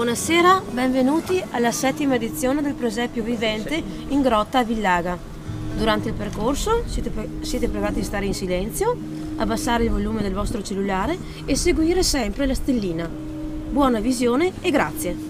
Buonasera, benvenuti alla 7ª edizione del Presepio Vivente in Grotta a Villaga. Durante il percorso siete pregati di stare in silenzio, abbassare il volume del vostro cellulare e seguire sempre la stellina. Buona visione e grazie!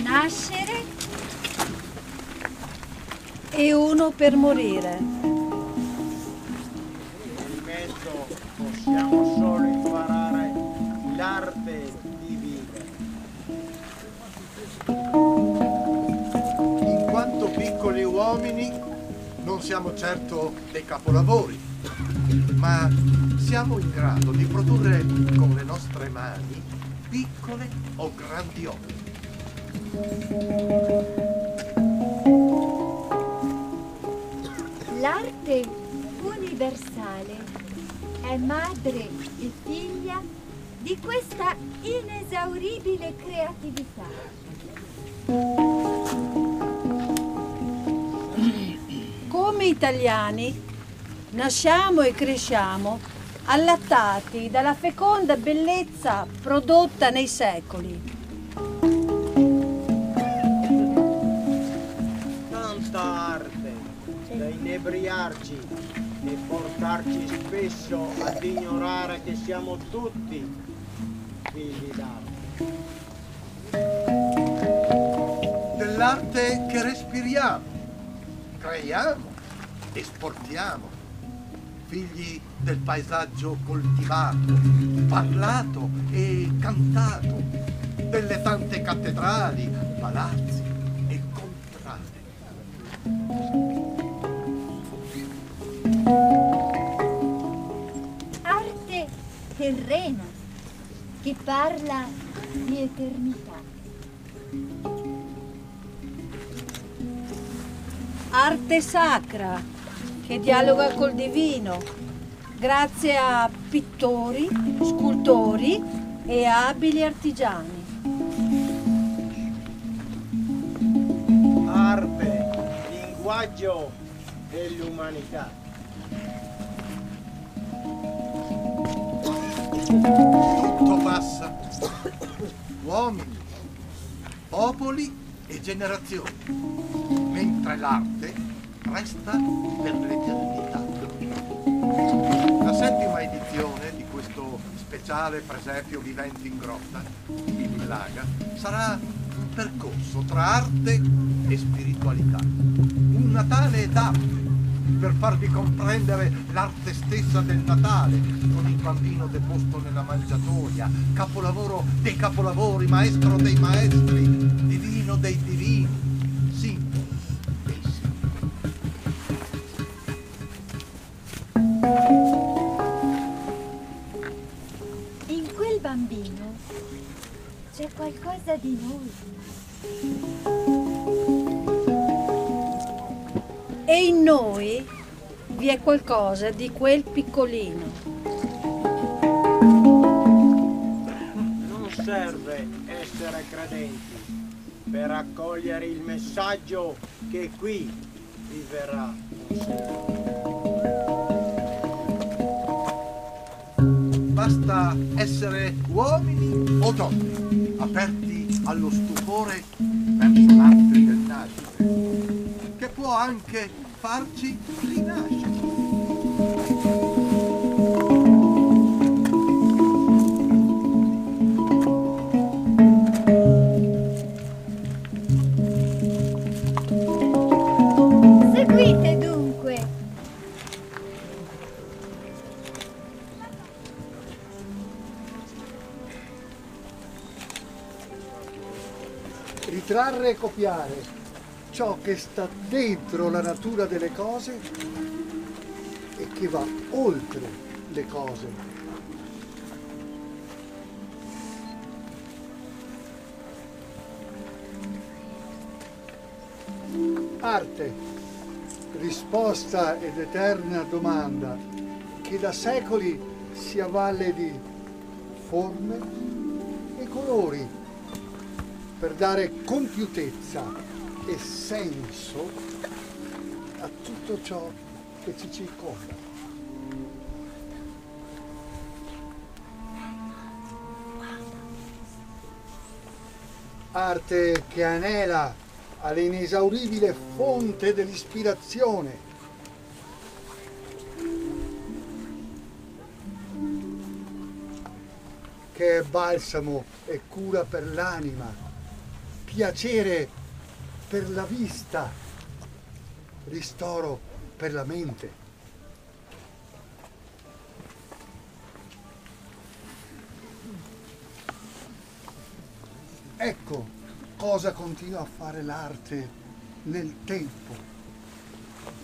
Nascere e uno per morire. In mezzo possiamo solo imparare l'arte di vivere. In quanto piccoli uomini non siamo certo dei capolavori, ma siamo in grado di produrre con le nostre mani piccole o grandi opere. L'arte universale è madre e figlia di questa inesauribile creatività. Come italiani nasciamo e cresciamo allattati dalla feconda bellezza prodotta nei secoli. Da inebriarci e portarci spesso ad ignorare che siamo tutti figli d'arte. Dell'arte che respiriamo, creiamo, esportiamo, figli del paesaggio coltivato, parlato e cantato, delle tante cattedrali, palazzi e contrade. Arte terrena che parla di eternità. Arte sacra che dialoga col divino grazie a pittori, scultori e abili artigiani. Arte, linguaggio dell'umanità. Tutto passa, uomini, popoli e generazioni, mentre l'arte resta per l'eternità. La 7ª edizione di questo speciale Presepio Vivente in Grotta, in Villaga, sarà un percorso tra arte e spiritualità, un Natale d'arte, per farvi comprendere l'arte stessa del Natale, con il bambino deposto nella mangiatoia, capolavoro dei capolavori, maestro dei maestri, divino dei divini, simbolo dei simboli. In quel bambino c'è qualcosa di noi. E in noi vi è qualcosa di quel piccolino. Non serve essere credenti per accogliere il messaggio che qui vi verrà consegnato. Basta essere uomini o donne, aperti allo stupore verso l'arte del nascere, che può anche farci rinascere. Seguite dunque. Ritrarre e copiare ciò che sta dentro la natura delle cose e che va oltre le cose. Arte, risposta ed eterna domanda che da secoli si avvale di forme e colori per dare compiutezza e senso a tutto ciò che ci circonda. Arte che anela all'inesauribile fonte dell'ispirazione, che è balsamo e cura per l'anima, piacere per la vista, ristoro per la mente. Ecco cosa continua a fare l'arte nel tempo,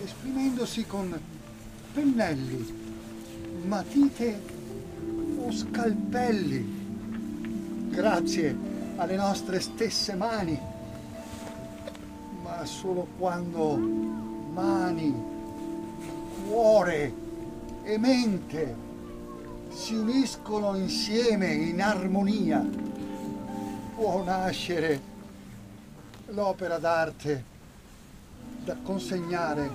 esprimendosi con pennelli, matite o scalpelli, grazie alle nostre stesse mani, ma solo quando mani, cuore e mente si uniscono insieme in armonia, può nascere l'opera d'arte da consegnare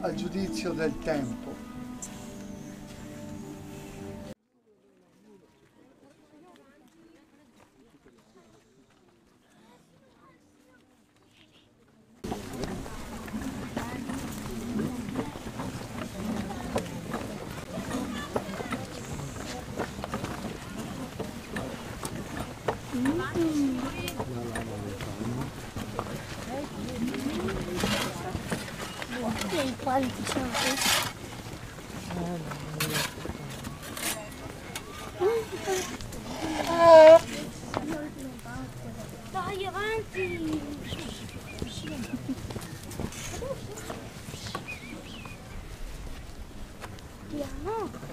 al giudizio del tempo. Quanti sono questi? Vai avanti! Piano!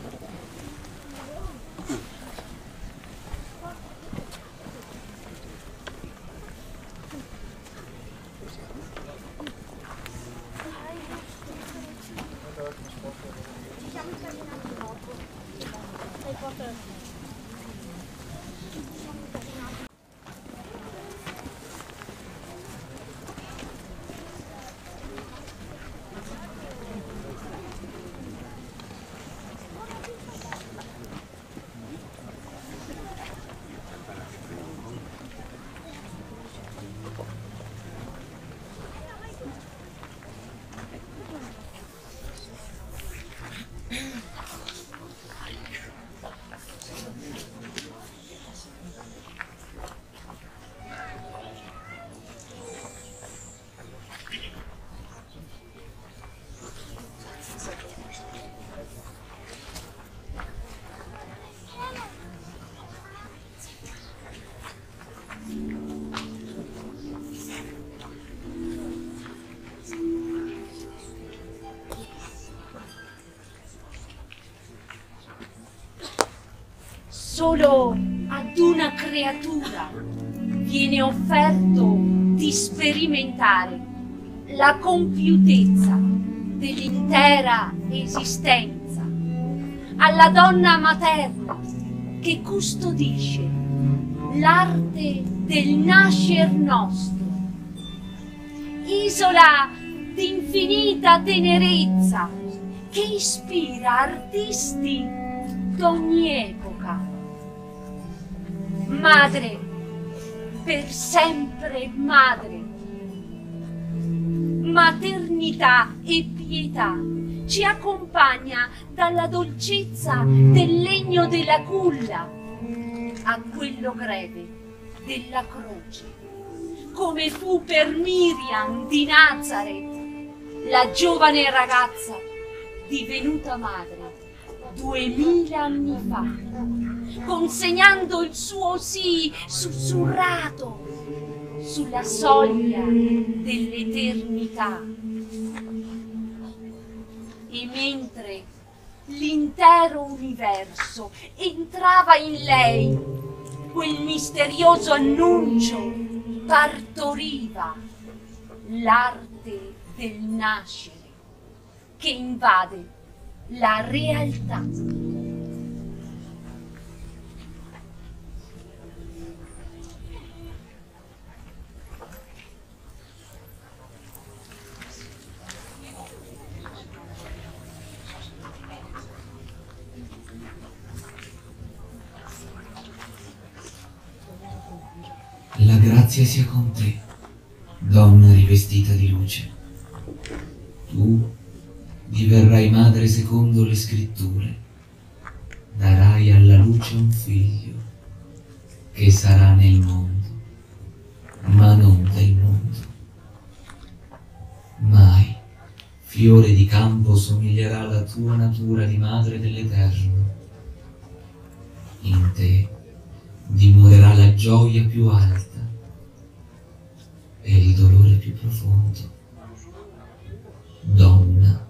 Solo ad una creatura viene offerto di sperimentare la compiutezza dell'intera esistenza, alla donna materna che custodisce l'arte del nascer nostro, isola d'infinita tenerezza che ispira artisti d'ogni epoca. Madre, per sempre madre, maternità e pietà ci accompagna dalla dolcezza del legno della culla a quello greve della croce, come fu per Miriam di Nazaret, la giovane ragazza divenuta madre 2000 anni fa, consegnando il suo sì sussurrato sulla soglia dell'eternità. E mentre l'intero universo entrava in lei, quel misterioso annuncio partoriva l'arte del nascere che invade la realtà. La grazia sia con te, donna rivestita di luce. Tu diverrai madre secondo le scritture, darai alla luce un figlio che sarà nel mondo, ma non del mondo. Mai fiore di campo somiglierà alla tua natura di madre dell'Eterno. In te dimorerà la gioia più alta e il dolore più profondo. Donna,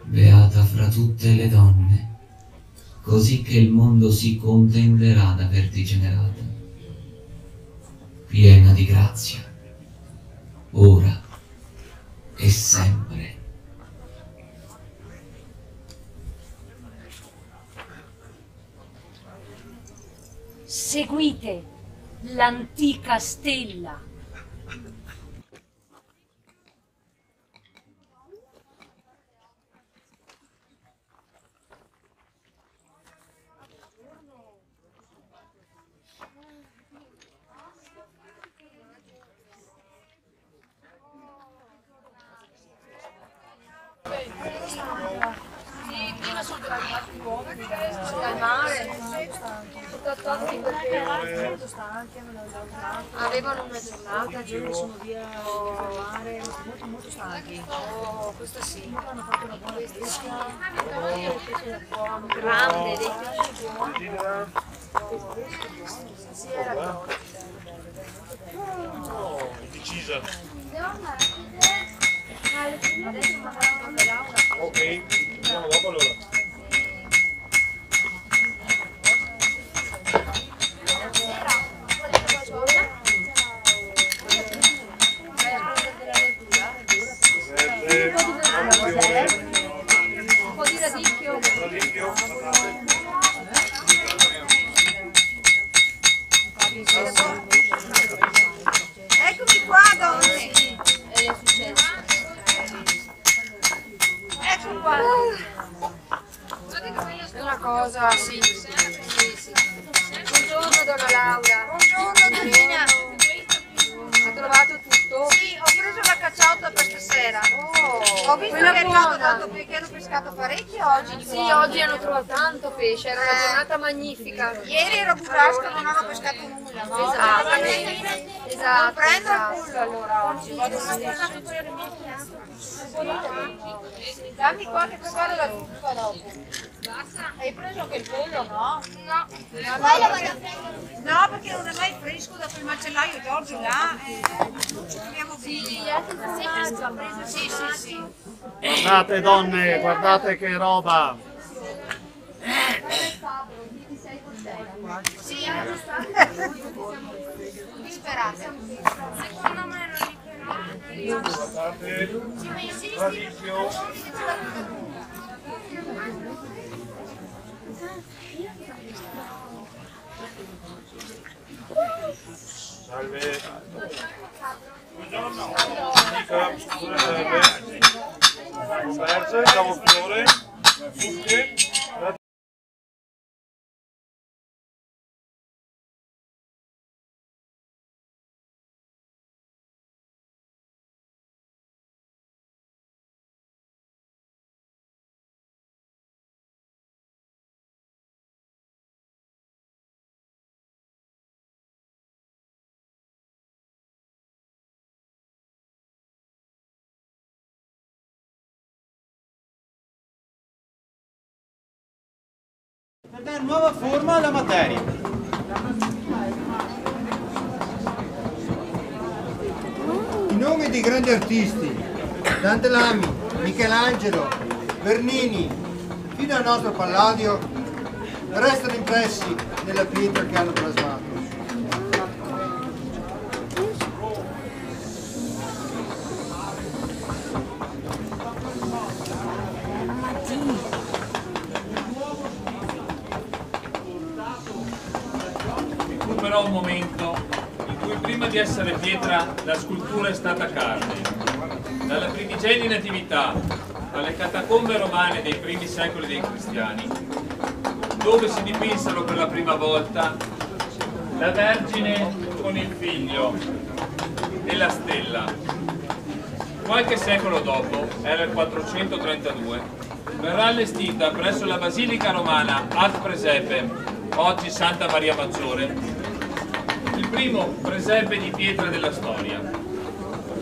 beata fra tutte le donne, così che il mondo si contenderà d'averti generata. Piena di grazia, ora e sempre. Seguite l'antica stella. Avevano una giornata, giorni sono via a mare, molto stanchi. Oh, questa sì. Hanno fatto una buona pesca, grande, dei pesci buoni. Sì, era buono. Decisa. Adesso manderanno da Laura. Ok, andiamo dopo allora. Un po' di radicchio. Eccomi qua, donne. E è successo. Ecco qua. È una cosa, sì. Buongiorno, donna Laura. Buongiorno, Dorina. Ha trovato tutto? Sì, ho preso la cacciata per stasera. Ho visto che è arrivato tanto perché hanno pescato parecchio oggi. Sì, oggi hanno trovato tanto pesce, era una giornata magnifica. Ieri ero burrasca, non hanno pescato nulla, no? Esatto. Non prendo il culo allora oggi. Vado a dammi qua che preparo la zuppa dopo. Hai preso anche il pollo, no? No. No, perché non è mai fresco dopo il macellaio Giorgio là. Abbiamo finito. Sì. Guardate donne, guardate che roba. Sì, disperate. Secondo me non Guardate, radicchio. Salve. Buongiorno. Serge, cavolfiore, zucche. Per dare nuova forma alla materia. nomi di grandi artisti, Dante Lamy, Michelangelo, Bernini, fino al nostro Palladio, restano impressi nella pietra che hanno plasmato. Fu però un momento in cui prima di essere pietra la scultura è stata carne. Dalla primigenia natività alle catacombe romane dei primi secoli dei cristiani, dove si dipinsero per la prima volta la Vergine con il figlio e la stella. Qualche secolo dopo, era il 432, verrà allestita presso la Basilica Romana ad Presepe, oggi Santa Maria Maggiore, il primo presepe di pietra della storia.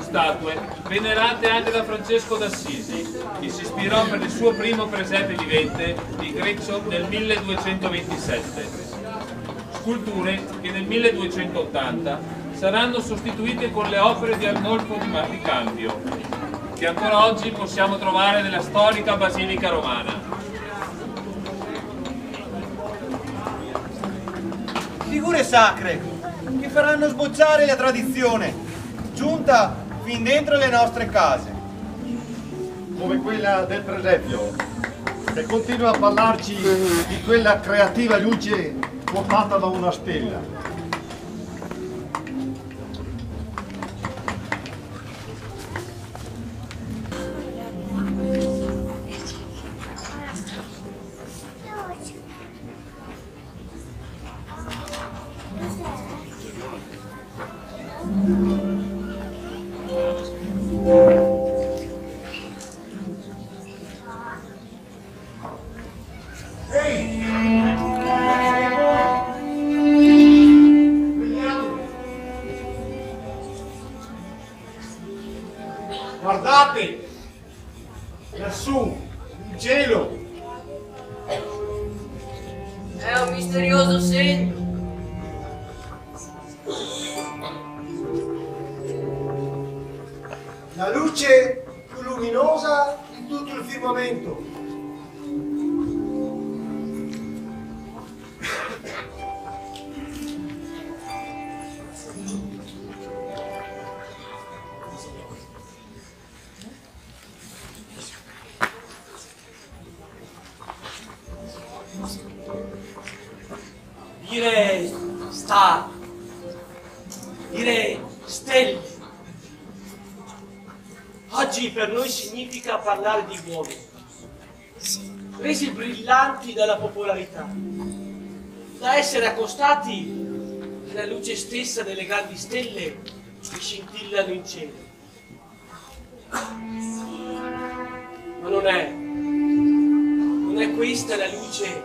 Statue venerate anche da Francesco d'Assisi, che si ispirò per il suo primo presepe vivente di Greccio nel 1227. Sculture che nel 1280 saranno sostituite con le opere di Arnolfo di Cambio, che ancora oggi possiamo trovare nella storica Basilica Romana. Figure sacre che faranno sbocciare la tradizione, giunta fin dentro le nostre case. Come quella del presepio, che continua a parlarci di quella creativa luce portata da una stella. Guardate, lassù, il cielo. È un misterioso segno. La luce più luminosa di tutto il firmamento. Dire star, dire stelle. Oggi per noi significa parlare di uomini, resi brillanti dalla popolarità, da essere accostati alla luce stessa delle grandi stelle che scintillano in cielo. Ma non è questa la luce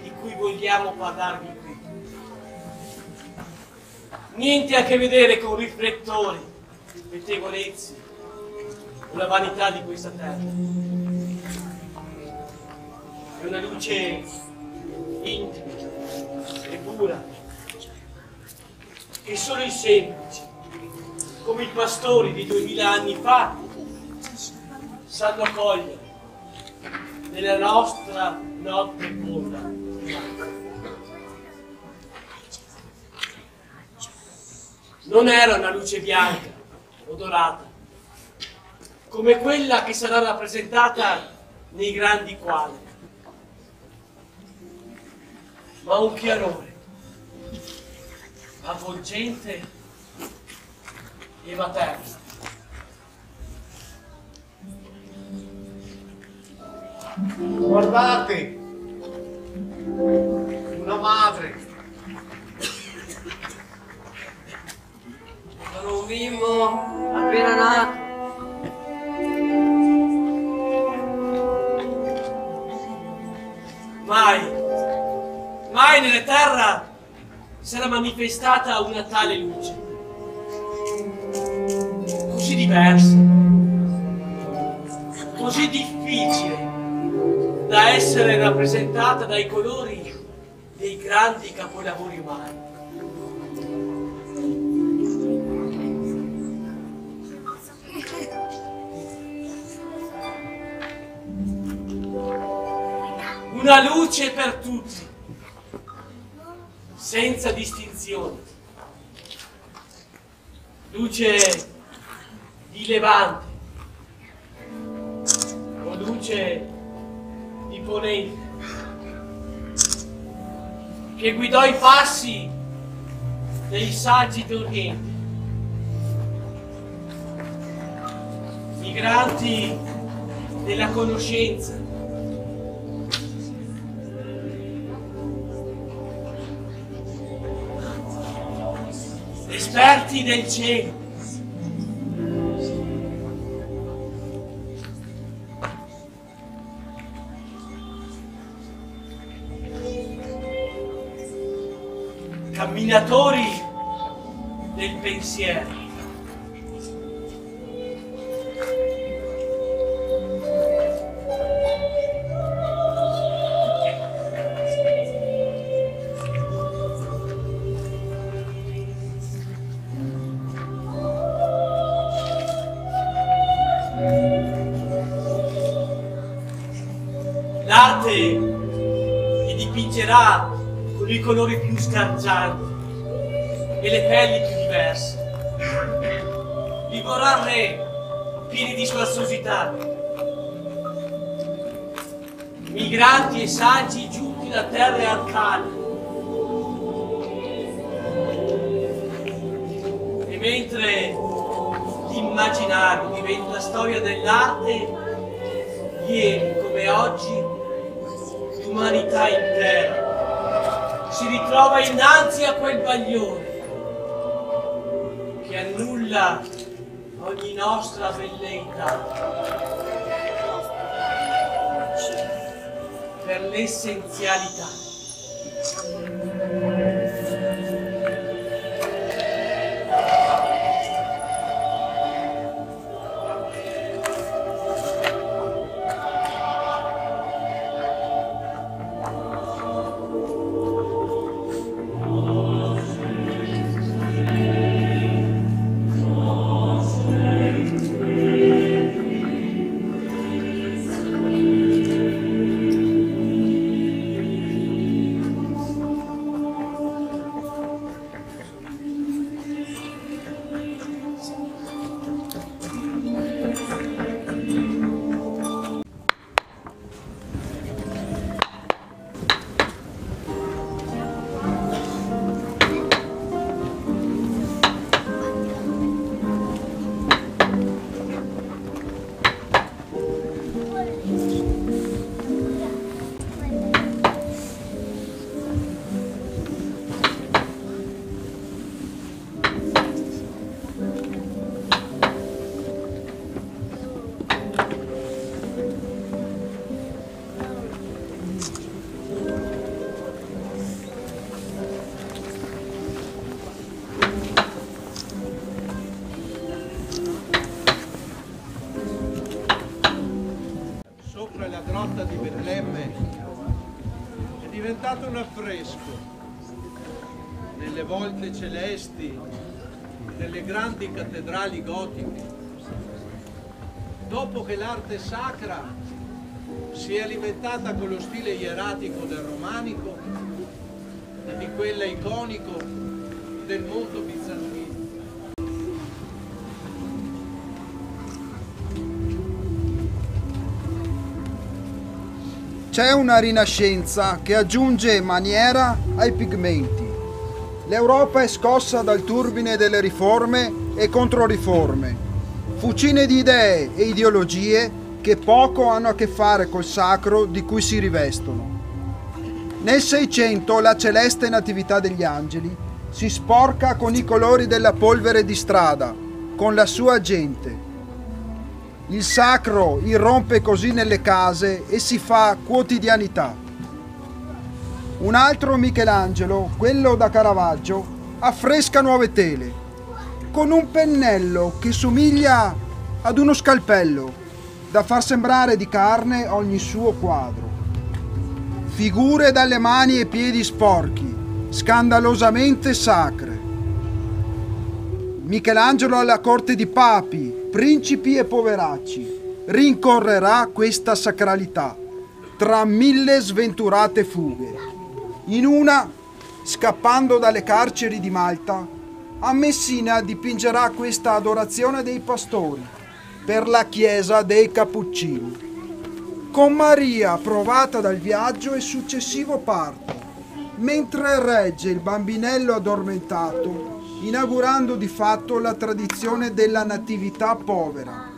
di cui vogliamo parlarvi qui. Niente a che vedere con riflettori, pettegolezzi o la vanità di questa terra. È una luce intima e pura che solo i semplici, come i pastori di 2000 anni fa, sanno cogliere nella nostra notte fonda. Non era una luce bianca o dorata, come quella che sarà rappresentata nei grandi quadri, ma un chiarore avvolgente e materno. Guardate, una madre. Sono un bimbo appena nato. Mai nella terra sarà manifestata una tale luce, così diversa, così difficile da essere rappresentata dai colori dei grandi capolavori umani. una luce per tutti, senza distinzioni. Luce di levante o luce di ponente, che guidò i passi dei saggi d'Oriente, migranti della conoscenza, esperti del cielo, camminatori del pensiero. L'arte li dipingerà con i colori più sgargianti e le pelli più diverse. Li vorrà re, pieni di sfarzosità. Migranti e saggi giunti da terre arcane. E mentre l'immaginario diventa storia dell'arte, ieri come oggi, l'umanità intera si ritrova innanzi a quel bagliore che annulla ogni nostra velleità per l'essenzialità. Sopra la grotta di Betlemme è diventato un affresco nelle volte celesti delle grandi cattedrali gotiche, dopo che l'arte sacra si è alimentata con lo stile ieratico del romanico e di quella iconico del mondo bizantino. C'è una rinascenza che aggiunge maniera ai pigmenti. L'Europa è scossa dal turbine delle riforme e controriforme, fucine di idee e ideologie che poco hanno a che fare col sacro di cui si rivestono. Nel Seicento la celeste natività degli angeli si sporca con i colori della polvere di strada, con la sua gente. Il sacro irrompe così nelle case e si fa quotidianità. Un altro Michelangelo, quello da Caravaggio, affresca nuove tele, con un pennello che somiglia ad uno scalpello, da far sembrare di carne ogni suo quadro. Figure dalle mani e piedi sporchi, scandalosamente sacre. Michelangelo alla corte di papi, principi e poveracci rincorrerà questa sacralità, tra 1000 sventurate fughe. In una, scappando dalle carceri di Malta, a Messina dipingerà questa adorazione dei pastori per la chiesa dei Cappuccini. Con Maria provata dal viaggio e successivo parto, mentre regge il bambinello addormentato, inaugurando di fatto la tradizione della natività povera,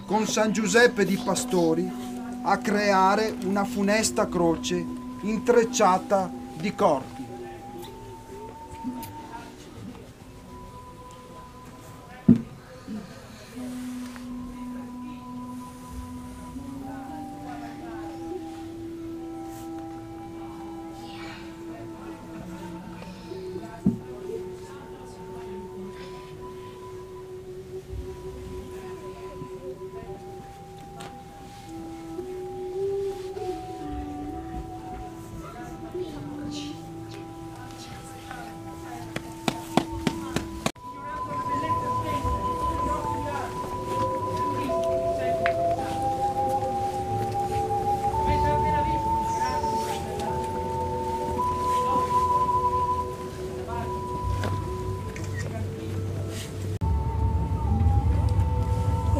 con San Giuseppe di Pastori a creare una funesta croce intrecciata di corpi.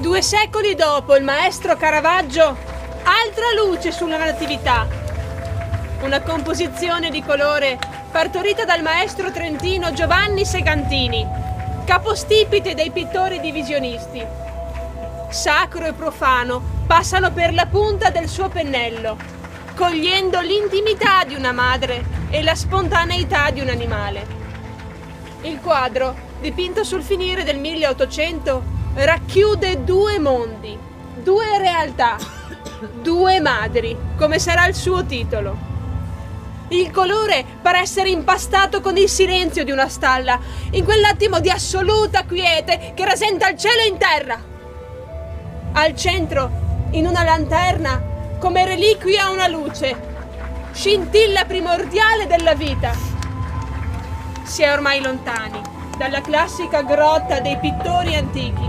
Due secoli dopo il maestro Caravaggio, altra luce sulla natività. Una composizione di colore partorita dal maestro trentino Giovanni Segantini, capostipite dei pittori divisionisti. Sacro e profano passano per la punta del suo pennello, cogliendo l'intimità di una madre e la spontaneità di un animale. Il quadro, dipinto sul finire del 1800, racchiude due mondi, due realtà, due madri, come sarà il suo titolo. Il colore pare essere impastato con il silenzio di una stalla, in quell'attimo di assoluta quiete che rasenta il cielo in terra. Al centro, in una lanterna, come reliquia una luce, scintilla primordiale della vita. Si è ormai lontani dalla classica grotta dei pittori antichi.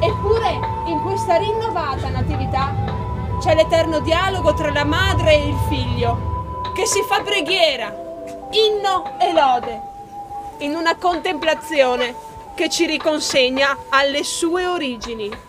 Eppure in questa rinnovata natività c'è l'eterno dialogo tra la madre e il figlio, che si fa preghiera, inno e lode, in una contemplazione che ci riconsegna alle sue origini.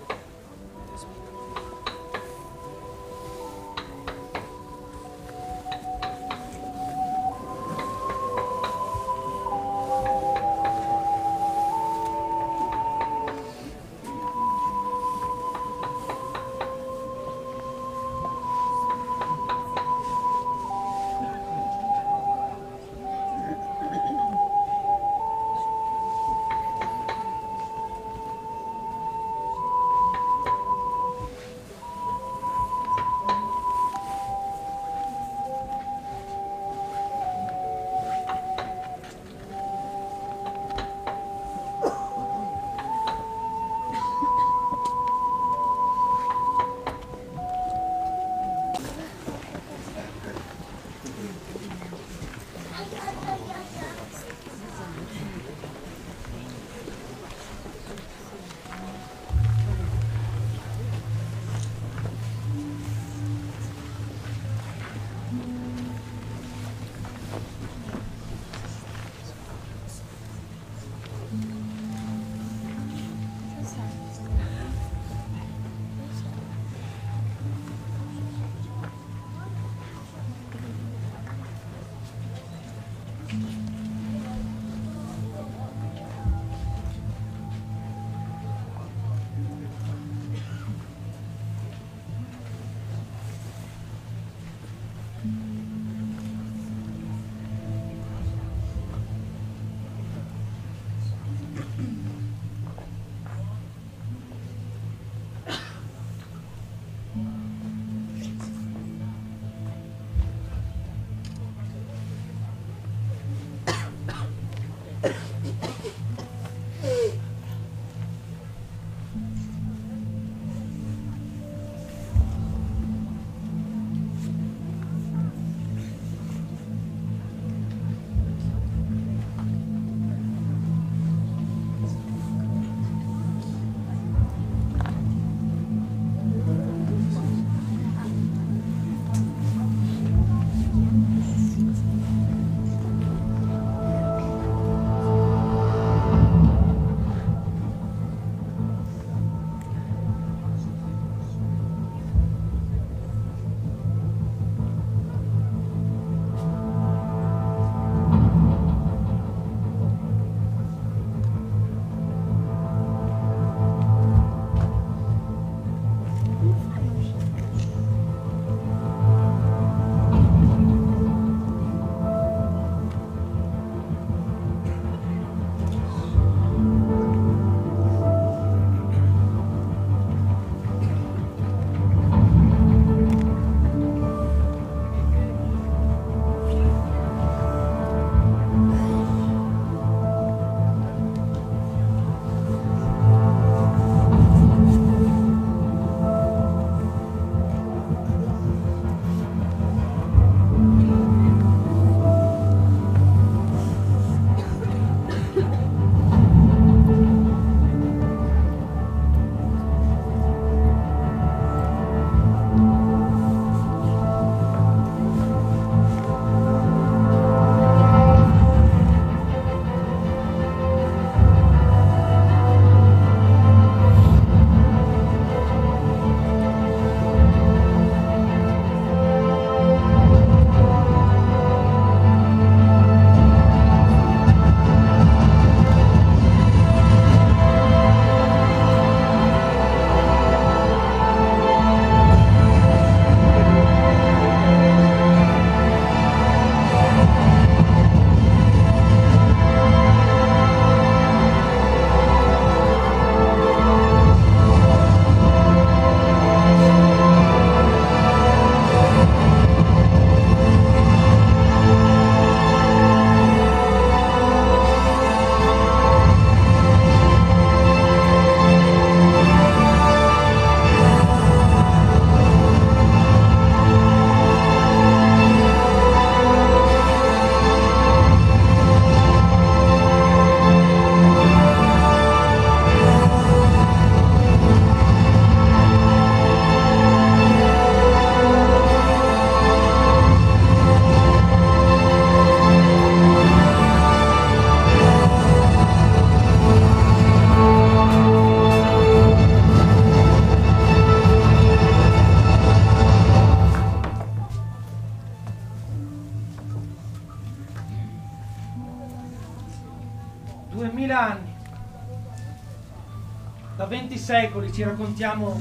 secoli ci raccontiamo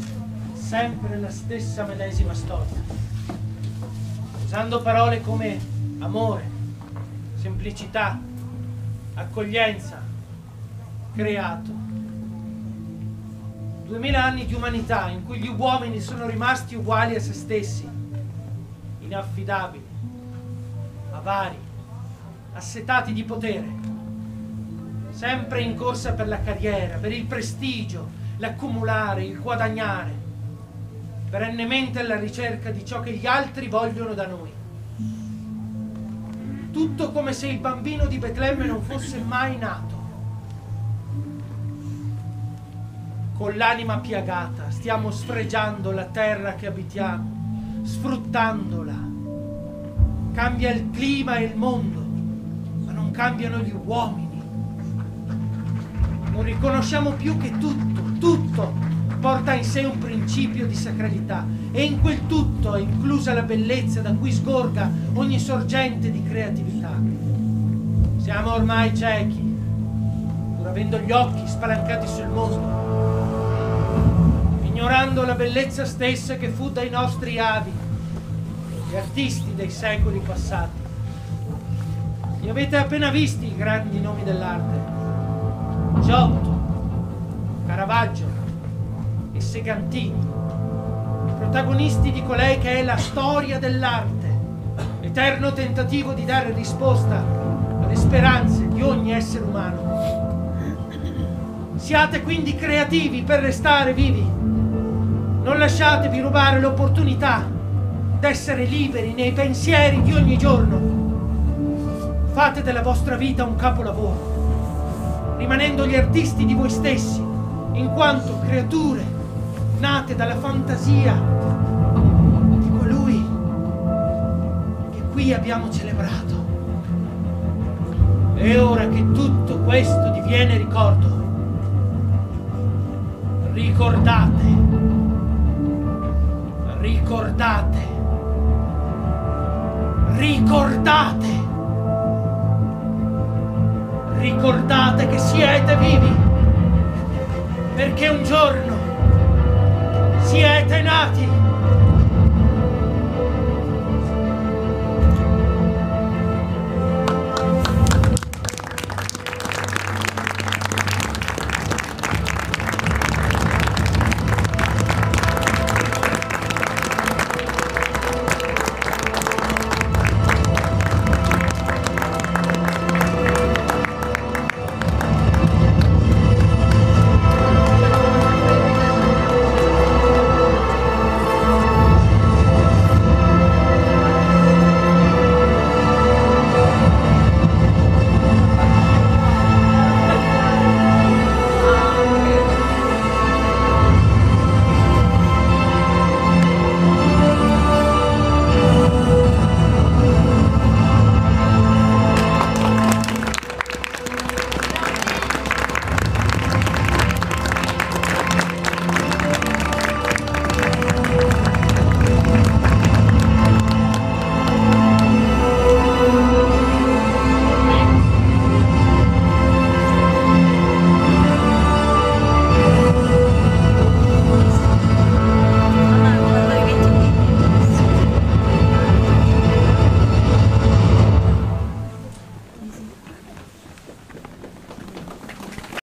sempre la stessa medesima storia, usando parole come amore, semplicità, accoglienza, creato. 2000 anni di umanità in cui gli uomini sono rimasti uguali a se stessi, inaffidabili, avari, assetati di potere, sempre in corsa per la carriera, per il prestigio, l'accumulare, il guadagnare, perennemente alla ricerca di ciò che gli altri vogliono da noi. Tutto come se il bambino di Betlemme non fosse mai nato. Con l'anima piagata stiamo sfregiando la terra che abitiamo, sfruttandola. Cambia il clima e il mondo, ma non cambiano gli uomini. Non riconosciamo più che tutto porta in sé un principio di sacralità e in quel tutto è inclusa la bellezza da cui sgorga ogni sorgente di creatività. Siamo ormai ciechi, pur avendo gli occhi spalancati sul mondo, ignorando la bellezza stessa che fu dai nostri avi, gli artisti dei secoli passati. Li avete appena visti i grandi nomi dell'arte: Giotto, Caravaggio e Segantini, i protagonisti di colei che è la storia dell'arte, l'eterno tentativo di dare risposta alle speranze di ogni essere umano. Siate quindi creativi per restare vivi. Non lasciatevi rubare l'opportunità d'essere liberi nei pensieri di ogni giorno. Fate della vostra vita un capolavoro, rimanendo gli artisti di voi stessi, in quanto creature nate dalla fantasia di colui che qui abbiamo celebrato. E ora che tutto questo diviene ricordo, ricordate, ricordate che siete vivi, perché un giorno siete nati.